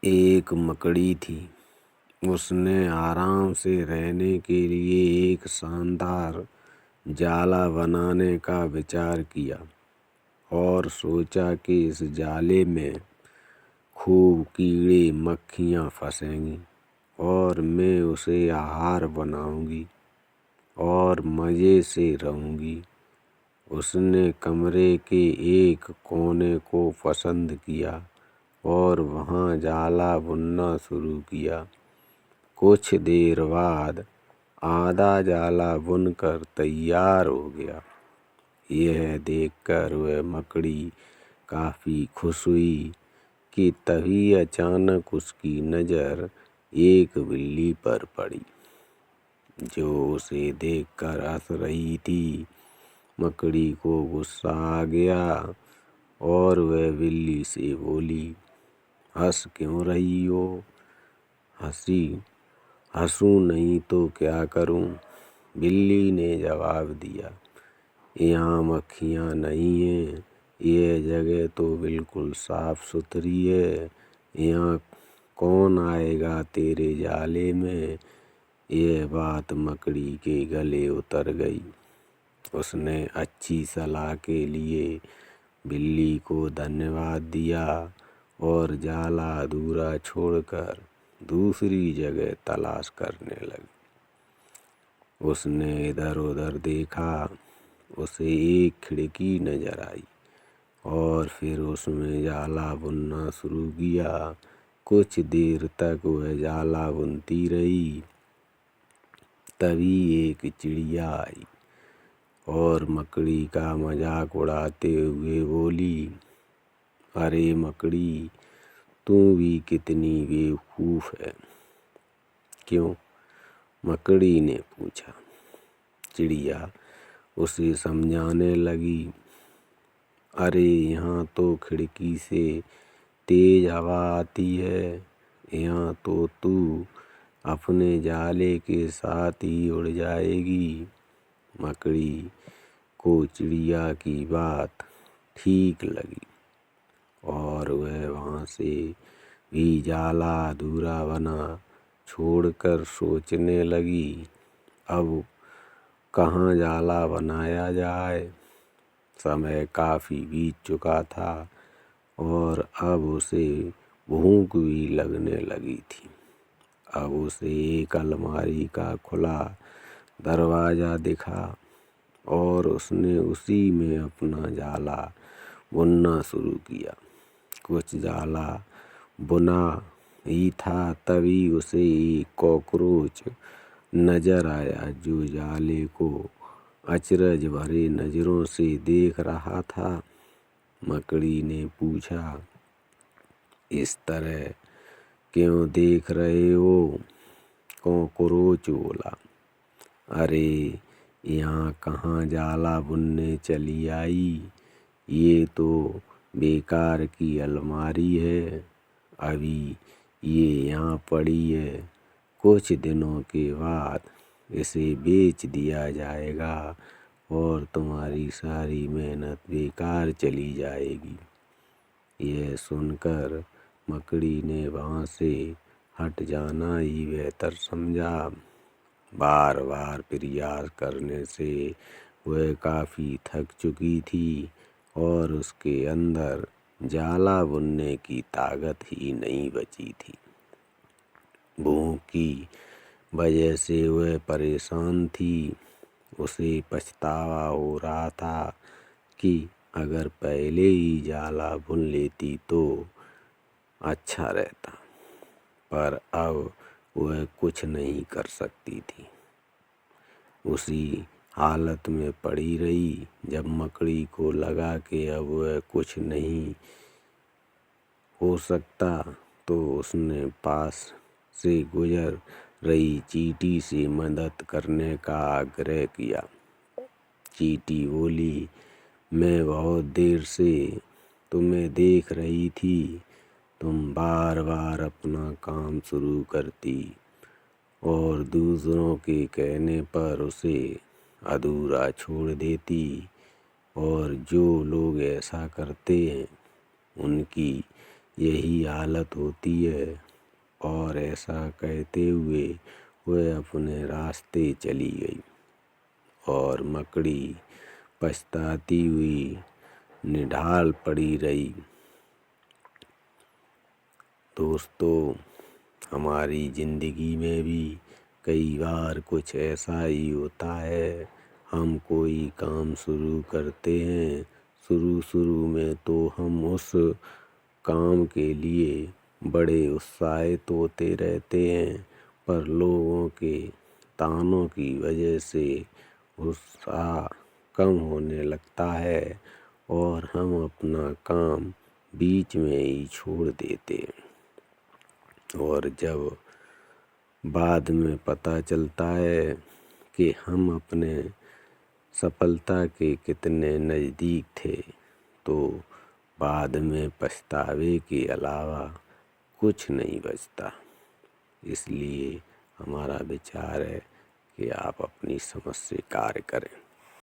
एक मकड़ी थी। उसने आराम से रहने के लिए एक शानदार जाला बनाने का विचार किया और सोचा कि इस जाले में खूब कीड़े मक्खियाँ फंसेंगी और मैं उसे आहार बनाऊंगी और मज़े से रहूंगी। उसने कमरे के एक कोने को पसंद किया और वहाँ जाला बुनना शुरू किया। कुछ देर बाद आधा जाला बुनकर तैयार हो गया। यह देखकर वह मकड़ी काफ़ी खुश हुई कि तभी अचानक उसकी नज़र एक बिल्ली पर पड़ी, जो उसे देखकर हंस रही थी। मकड़ी को गुस्सा आ गया और वह बिल्ली से बोली, हंस क्यों रही हो? हंसूं नहीं तो क्या करूं? बिल्ली ने जवाब दिया, यहाँ मक्खियाँ नहीं हैं। यह जगह तो बिल्कुल साफ सुथरी है। यहाँ कौन आएगा तेरे जाले में? यह बात मकड़ी के गले उतर गई। उसने अच्छी सलाह के लिए बिल्ली को धन्यवाद दिया और जाला अधूरा छोड़कर दूसरी जगह तलाश करने लगी। उसने इधर उधर देखा। उसे एक खिड़की नजर आई और फिर उसमें जाला बुनना शुरू किया। कुछ देर तक वह जाला बुनती रही। तभी एक चिड़िया आई और मकड़ी का मजाक उड़ाते हुए बोली, अरे मकड़ी, तू भी कितनी बेवकूफ़ है। क्यों? मकड़ी ने पूछा। चिड़िया उसे समझाने लगी, अरे यहाँ तो खिड़की से तेज हवा आती है। यहाँ तो तू अपने जाले के साथ ही उड़ जाएगी। मकड़ी को चिड़िया की बात ठीक लगी और वह वहाँ से भी जाला अधूरा बना छोड़कर सोचने लगी, अब कहाँ जाला बनाया जाए। समय काफ़ी बीत चुका था और अब उसे भूख भी लगने लगी थी। अब उसे एक अलमारी का खुला दरवाज़ा दिखा और उसने उसी में अपना जाला बुनना शुरू किया। कुछ जाला बुना ही था, तभी उसे एक कॉकरोच नजर आया, जो जाले को अचरज भरे नज़रों से देख रहा था। मकड़ी ने पूछा, इस तरह क्यों देख रहे हो? कॉकरोच बोला, अरे यहाँ कहाँ जाला बुनने चली आई। ये तो बेकार की अलमारी है। अभी ये यहाँ पड़ी है। कुछ दिनों के बाद इसे बेच दिया जाएगा और तुम्हारी सारी मेहनत बेकार चली जाएगी। यह सुनकर मकड़ी ने वहाँ से हट जाना ही बेहतर समझा। बार बार प्रयास करने से वह काफ़ी थक चुकी थी और उसके अंदर जाला बुनने की ताकत ही नहीं बची थी। भूख की वजह से वह परेशान थी। उसे पछतावा हो रहा था कि अगर पहले ही जाला बुन लेती तो अच्छा रहता, पर अब वह कुछ नहीं कर सकती थी। उसी हालत में पड़ी रही। जब मकड़ी को लगा कि अब वह कुछ नहीं हो सकता, तो उसने पास से गुजर रही चींटी से मदद करने का आग्रह किया। चींटी बोली, मैं बहुत देर से तुम्हें देख रही थी। तुम बार बार अपना काम शुरू करती और दूसरों के कहने पर उसे अधूरा छोड़ देती, और जो लोग ऐसा करते हैं उनकी यही हालत होती है। और ऐसा कहते हुए वह अपने रास्ते चली गई और मकड़ी पछताती हुई निढाल पड़ी रही। दोस्तों, हमारी जिंदगी में भी कई बार कुछ ऐसा ही होता है। हम कोई काम शुरू करते हैं, शुरू में तो हम उस काम के लिए बड़े उत्साहित होते रहते हैं, पर लोगों के तानों की वजह से उत्साह कम होने लगता है और हम अपना काम बीच में ही छोड़ देते हैं। और जब बाद में पता चलता है कि हम अपने सफलता के कितने नज़दीक थे, तो बाद में पछतावे के अलावा कुछ नहीं बचता। इसलिए हमारा विचार है कि आप अपनी समझ से कार्य करें।